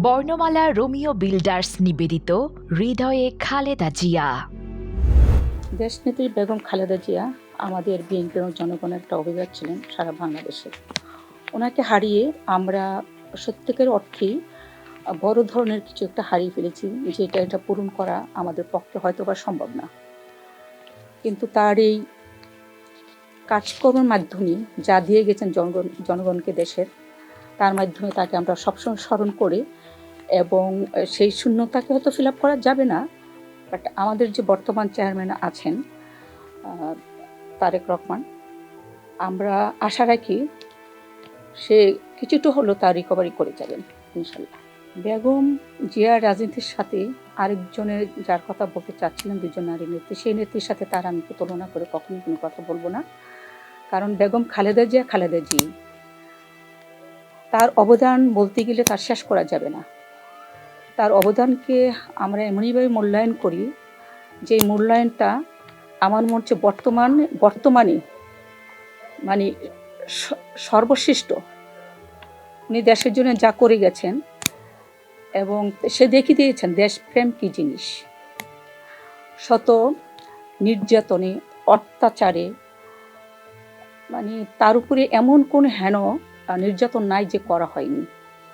বর্ণমালা Romeo builders নিবেদিত হৃদয়ে খালেদা জিয়া। দেশনেত্রী বেগম খালেদা জিয়া আমাদের বিএনপির জনগণের একটা অভিজাত ছিলেন সারা বাংলাদেশে। ওনাকে হারিয়ে আমরা সত্যিকার অর্থেই বড় ধরনের কিছু একটা হারিয়ে ফেলেছি, এটা পূরণ করা আমাদের পক্ষে হয়তো বা সম্ভব না। কিন্তু তার এই কাজকর্মের মাধ্যমে যা দিয়ে গেছেন জনগণকে দেশের, তার মাধ্যমে তাকে আমরা সবসময় স্মরণ করি এবং সেই শূন্যতাকে হয়তো ফিল আপ করা যাবে না, বাট আমাদের যে বর্তমান চেয়ারম্যান আছেন তারেক রহমান, আমরা আশা রাখি সে কিছুটা হলো তার রিকভারি করে যাবেন ইনশাল্লাহ। বেগম জিয়ার রাজনীতির সাথে আরেকজনের যার কথা বলতে চাচ্ছিলেন, দুজন নারী নেত্রী, সেই নেত্রীর সাথে তার আমি তুলনা করে কখনোই কোনো কথা বলবো না। কারণ বেগম খালেদা জিয়া খালেদা জি, তার অবদান বলতে গেলে তার শেষ করা যাবে না। তার অবদানকে আমরা এমনইভাবে মূল্যায়ন করি যে মূল্যায়নটা আমার মনে হচ্ছে বর্তমানে মানে সর্বশ্রেষ্ঠ। উনি দেশের জন্য যা করে গেছেন এবং সে দেখিয়ে দিয়েছেন দেশপ্রেম কী জিনিস। শত নির্যাতনে, অত্যাচারে, মানে তার উপরে এমন কোন হেন নির্যাতন নাই যে করা হয়নি,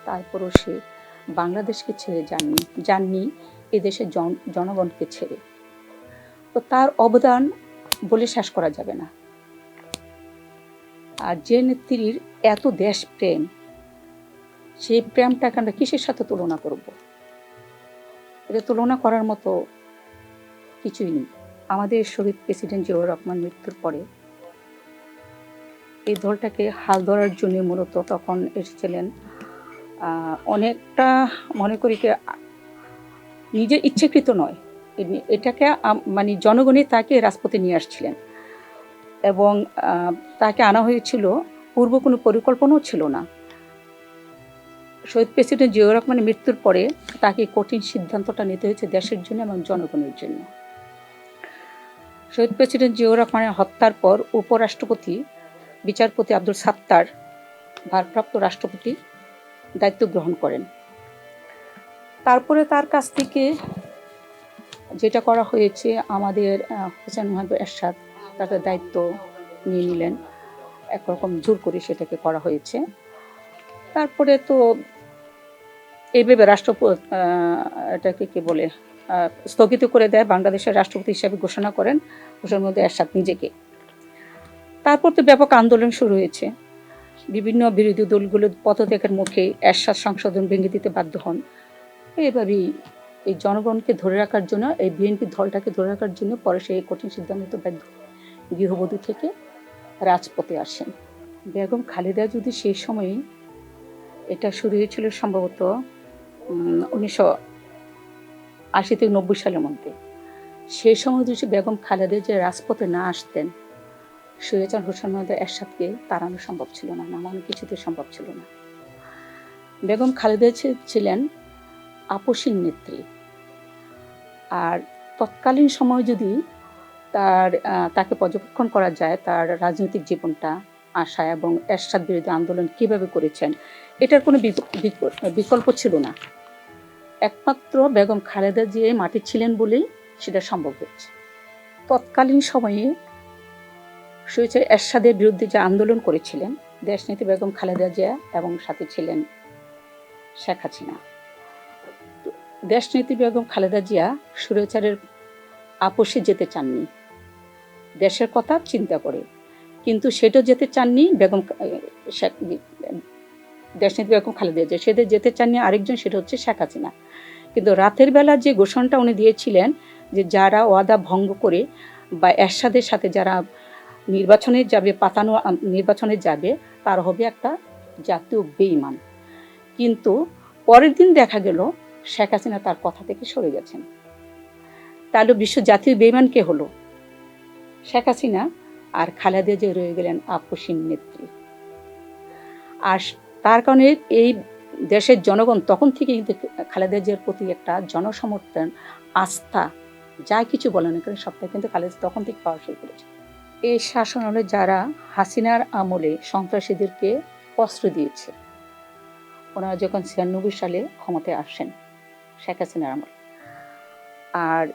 তারপরও সে বাংলাদেশকে ছেড়ে যাননি এদেশের জনগণকে ছেড়ে। তো তার অবদান বলে শেষ করা যাবে না। আর যে নেত্রীর এত দেশপ্রেম, সেই প্রেমটাকে আমরা কিসের সাথে তুলনা করব? এটা তুলনা করার মতো কিছুই নেই। আমাদের শহীদ প্রেসিডেন্ট জিয়াউর রহমান মৃত্যুর পরে এই দলটাকে হাল ধরার জন্য মূলত তখন এসেছিলেন অনেকটা, মনে করি নিজের ইচ্ছাকৃত নয়, এটাকে মানে জনগণই তাকে রাজপথে নিয়ে আসছিলেন এবং তাকে আনা হয়েছিল, পূর্ব কোনো পরিকল্পনাও ছিল না। শহীদ প্রেসিডেন্ট জিয়াউর রহমানের মৃত্যুর পরে তাকে কঠিন সিদ্ধান্তটা নিতে হয়েছে দেশের জন্য এবং জনগণের জন্য। শহীদ প্রেসিডেন্ট জিয়াউর রহমানের হত্যার পর উপরাষ্ট্রপতি বিচারপতি আব্দুল সাত্তার ভারপ্রাপ্ত রাষ্ট্রপতি দায়িত্ব গ্রহণ করেন। তারপরে তার কাছ থেকে যেটা করা হয়েছে, আমাদের হোসেন মোহাম্মদ এরশাদ তাকে দায়িত্ব নিয়ে নিলেন, একরকম জোর করে সেটাকে করা হয়েছে। তারপরে তো এইভাবে এটাকে কি বলে স্থগিত করে দেয়, বাংলাদেশের রাষ্ট্রপতি হিসাবে ঘোষণা করেন হোসেন মোহাম্মদ এরশাদ নিজেকে। তারপর তো ব্যাপক আন্দোলন শুরু হয়েছে, বিভিন্ন বিরোধী দলগুলো পদত্যাগের মুখে এরশাদ সংশোধন ভেঙে দিতে বাধ্য হন। এইভাবেই এই জনগণকে ধরে রাখার জন্য, এই বিএনপি দলটাকে ধরে রাখার জন্য পরে সেই কঠিন সিদ্ধান্ত বাধ্য গৃহবধূ থেকে রাজপথে আসেন। বেগম খালেদা যদি সেই সময়ে, এটা শুরু হয়েছিল সম্ভবত 1980 থেকে 90 সালের মধ্যে, সেই সময় যদি বেগম খালেদা যে রাজপথে না আসতেন, স্বৈরাচার হোসেন মোহাম্মদ এরশাদকে তাড়ানো সম্ভব ছিল না, নামানো কিছুতে সম্ভব ছিল না। বেগম খালেদা ছিলেন আপসীন নেত্রী। আর তৎকালীন সময় যদি তাকে পর্যবেক্ষণ করা যায়, তার রাজনৈতিক জীবনটা, আশা এবং এরশাদ বিরোধী আন্দোলন কিভাবে করেছেন, এটার কোনো বিকল্প ছিল না। একমাত্র বেগম খালেদা জিয়া মাটি ছিলেন বলেই সেটা সম্ভব হয়েছে। তৎকালীন সময়ে স্বৈরাচার এরশাদের বিরুদ্ধে যে আন্দোলন করেছিলেন দেশনেত্রী বেগম খালেদা জিয়া এবং সাথে ছিলেন শেখ হাসিনা। দেশনেত্রী বেগম খালেদা জিয়া স্বৈরাচারের আপোষে যেতে চাননি, দেশের কথা চিন্তা করে, কিন্তু সেটা যেতে চাননি দেশনেত্রী বেগম খালেদা জিয়া, সেটা যেতে চাননি আরেকজন, সেটা হচ্ছে শেখ হাসিনা। কিন্তু রাতের বেলা যে ঘোষণাটা উনি দিয়েছিলেন যে যারা ওয়াদা ভঙ্গ করে বা এরশাদের সাথে যারা নির্বাচনে যাবে তার হবে একটা জাতীয় বেঈমান। কিন্তু পরের দিন দেখা গেল শেখ হাসিনা তার কথা থেকে সরে গেছেন। তাহলে বিশ্ব জাতীয় বেঈমান কে হলো? শেখ হাসিনা। আর খালেদা জিয়া রয়ে গেলেন আপসীন নেত্রী। আর তার কারণে এই দেশের জনগণ তখন থেকে কিন্তু খালেদা জিয়ার প্রতি একটা জনসমর্থন, আস্থা, যা কিছু বলেন না কেন সবটা কিন্তু খালেদা তখন থেকে পাওয়া শুরু করেছে। এই শাসনামলে যারা হাসিনার আমলে সন্ত্রাসীদেরকে অস্ত্র দিয়েছে, ওনারা যখন 96 সালে ক্ষমতায় আসেন শেখ হাসিনার আমল, আর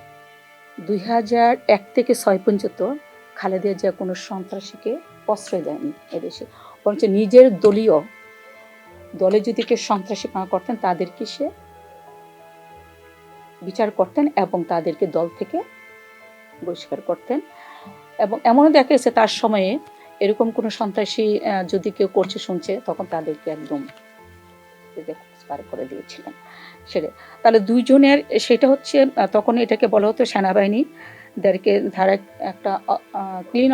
2001 থেকে 6 পর্যন্ত খালেদা জিয়া কোনো সন্ত্রাসীকে প্রশ্রয় দেয়নি এদেশে, বরঞ্চ নিজের দলে যদি কেউ সন্ত্রাসী পাওয়া করতেন তাদেরকে সে বিচার করতেন এবং তাদেরকে দল থেকে বহিষ্কার করতেন। এবং এমনও দেখা গেছে তার সময়ে এরকম কোনো সন্ত্রাসী যদি কেউ করছে শুনছে তখন তাদেরকে একদম পার করে দিয়েছিলেন সেটা। তাহলে দুইজনের সেটা হচ্ছে তখন এটাকে বলা হতো সেনাবাহিনীদেরকে ধারা একটা ক্লিন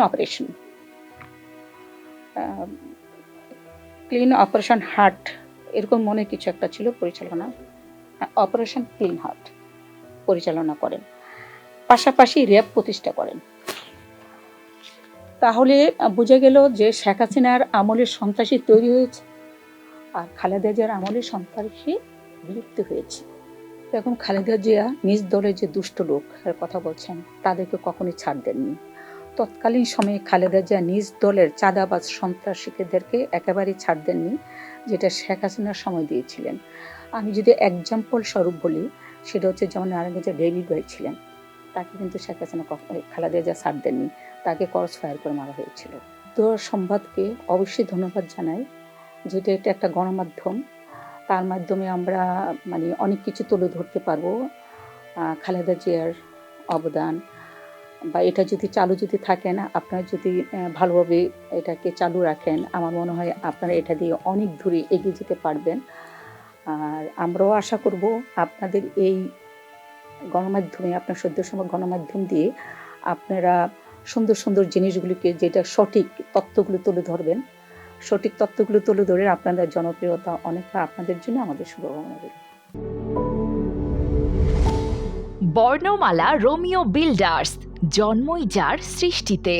অপারেশন হার্ট এরকম মনে কিছু একটা ছিল পরিচালনা, অপারেশন ক্লিন হার্ট পরিচালনা করেন, পাশাপাশি র্যাব প্রতিষ্ঠা করেন। তাহলে বোঝা গেল যে শেখ হাসিনার আমলে সন্ত্রাসী তৈরি হয়েছে আর খালেদা জিয়ার আমলে সন্ত্রাসী বিলুপ্ত হয়েছে। এখন খালেদা জিয়া নিজ দলের যে দুষ্ট লোকের কথা বলছেন তাদেরকে কখনোই ছাড় দেননি। তৎকালীন সময়ে খালেদা জিয়া নিজ দলের চাঁদাবাজ সন্ত্রাসীদেরকে একেবারেই ছাড় দেননি, যেটা শেখ হাসিনার সময় দিয়েছিলেন। আমি যদি এক্সাম্পল স্বরূপ বলি সেটা হচ্ছে যেমন নারায়ণগঞ্জের ডেভিড ভাই ছিলেন, তাকে কিন্তু শেখ হাসিনা খালেদা জিয়া ছাড় দেননি, তাকে ক্রস ফায়ার করে মারা হয়েছিল। তো সংবাদকে অবশ্যই ধন্যবাদ জানাই, যেটা এটা একটা গণমাধ্যম, তার মাধ্যমে আমরা অনেক কিছু তুলে ধরতে পারবো। খালেদা জিয়ার অবদান বা এটা যদি চালু থাকে না, আপনারা যদি ভালোভাবে এটাকে চালু রাখেন, আমার মনে হয় আপনারা এটা দিয়ে অনেক দূরে এগিয়ে যেতে পারবেন। আর আমরাও আশা করব আপনাদের এই গণমাধ্যমে, আপনার সদ্যসময় গণমাধ্যম দিয়ে আপনারা সুন্দর সুন্দর জিনিসগুলিকে, যেটা সঠিক তথ্যগুলো তুলে ধরবেন, সঠিক তথ্যগুলো তুলে ধরে আপনাদের জনপ্রিয়তা অনেকটা আপনাদের জন্য আমাদের শুভকামনা রইল। বর্ণমালা রোমিও বিল্ডার্স, জন্মই যার সৃষ্টিতে।